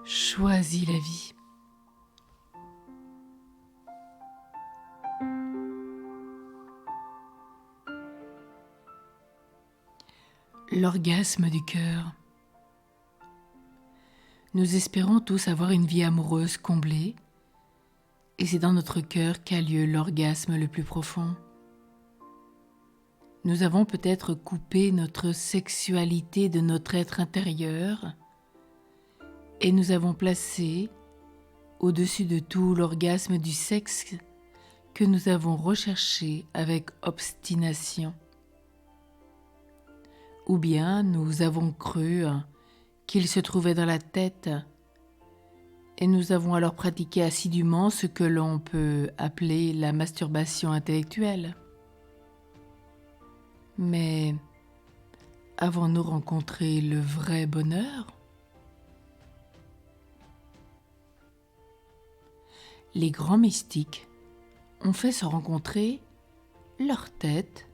Choisis la vie. L'orgasme du cœur. Nous espérons tous avoir une vie amoureuse comblée, et c'est dans notre cœur qu'a lieu l'orgasme le plus profond. Nous avons peut-être coupé notre sexualité de notre être intérieur, et nous avons placé au-dessus de tout l'orgasme du sexe que nous avons recherché avec obstination. Ou bien nous avons cru qu'il se trouvait dans la tête et nous avons alors pratiqué assidûment ce que l'on peut appeler la masturbation intellectuelle. Mais avons-nous rencontré le vrai bonheur ? Les grands mystiques ont fait se rencontrer leur tête,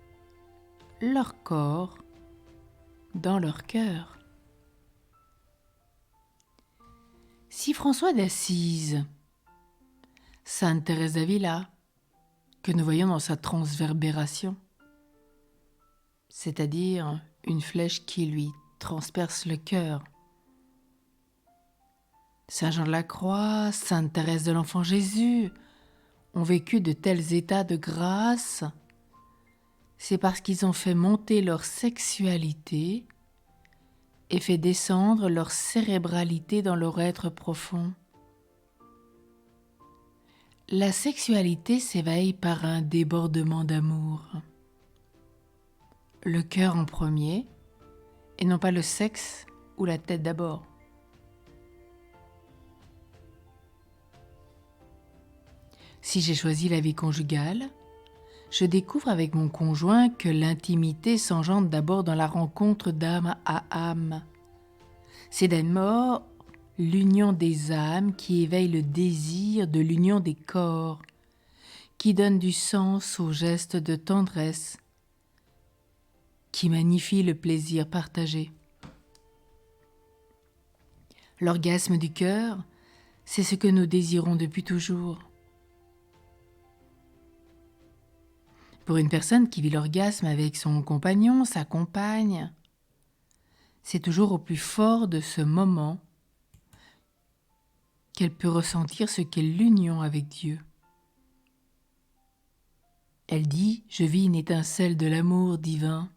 leur corps, dans leur cœur. Si François d'Assise, Sainte Thérèse d'Avila, que nous voyons dans sa transverbération, c'est-à-dire une flèche qui lui transperce le cœur, Saint Jean de la Croix, Sainte Thérèse de l'Enfant Jésus ont vécu de tels états de grâce, c'est parce qu'ils ont fait monter leur sexualité et fait descendre leur cérébralité dans leur être profond. La sexualité s'éveille par un débordement d'amour. Le cœur en premier, et non pas le sexe ou la tête d'abord. Si j'ai choisi la vie conjugale, je découvre avec mon conjoint que l'intimité s'engendre d'abord dans la rencontre d'âme à âme. C'est d'abord l'union des âmes qui éveille le désir de l'union des corps, qui donne du sens aux gestes de tendresse, qui magnifie le plaisir partagé. L'orgasme du cœur, c'est ce que nous désirons depuis toujours. Pour une personne qui vit l'orgasme avec son compagnon, sa compagne, c'est toujours au plus fort de ce moment qu'elle peut ressentir ce qu'est l'union avec Dieu. Elle dit « Je vis une étincelle de l'amour divin.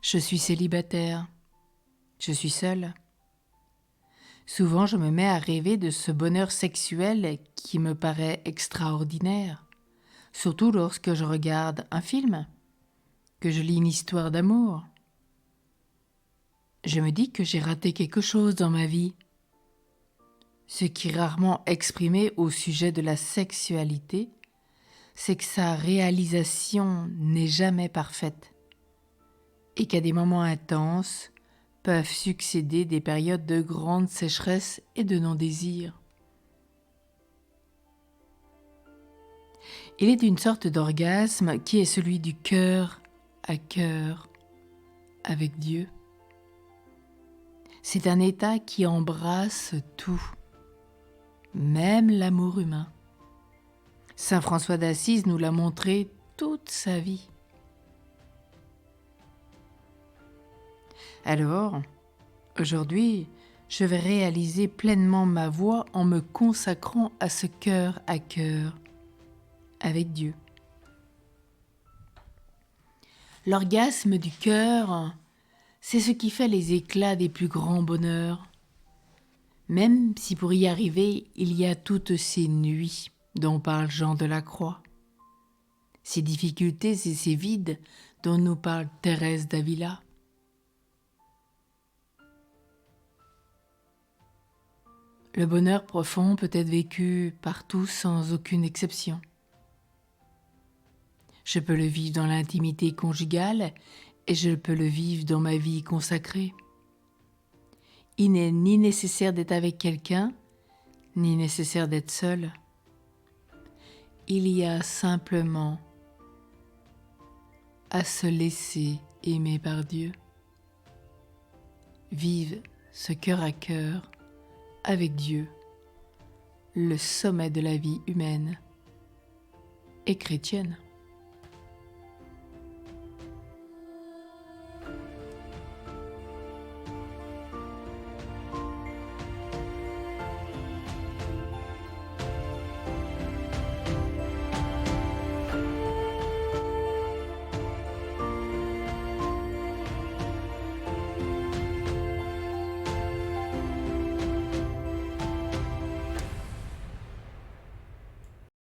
Je suis célibataire. Je suis seule. Souvent, je me mets à rêver de ce bonheur sexuel qui me paraît extraordinaire, surtout lorsque je regarde un film, que je lis une histoire d'amour. Je me dis que j'ai raté quelque chose dans ma vie, ce qui est rarement exprimé au sujet de la sexualité, c'est que sa réalisation n'est jamais parfaite et qu'à des moments intenses peuvent succéder des périodes de grande sécheresse et de non-désir. Il est une sorte d'orgasme qui est celui du cœur à cœur avec Dieu. C'est un état qui embrasse tout, même l'amour humain. Saint François d'Assise nous l'a montré toute sa vie. Alors, aujourd'hui, je vais réaliser pleinement ma voie en me consacrant à ce cœur à cœur avec Dieu. L'orgasme du cœur, c'est ce qui fait les éclats des plus grands bonheurs, même si pour y arriver, il y a toutes ces nuits dont parle Jean de la Croix, ces difficultés et ces vides dont nous parle Thérèse d'Avila. Le bonheur profond peut être vécu par tous sans aucune exception. Je peux le vivre dans l'intimité conjugale et je peux le vivre dans ma vie consacrée. Il n'est ni nécessaire d'être avec quelqu'un, ni nécessaire d'être seul. Il y a simplement à se laisser aimer par Dieu. vivent ce cœur à cœur avec Dieu, le sommet de la vie humaine et chrétienne.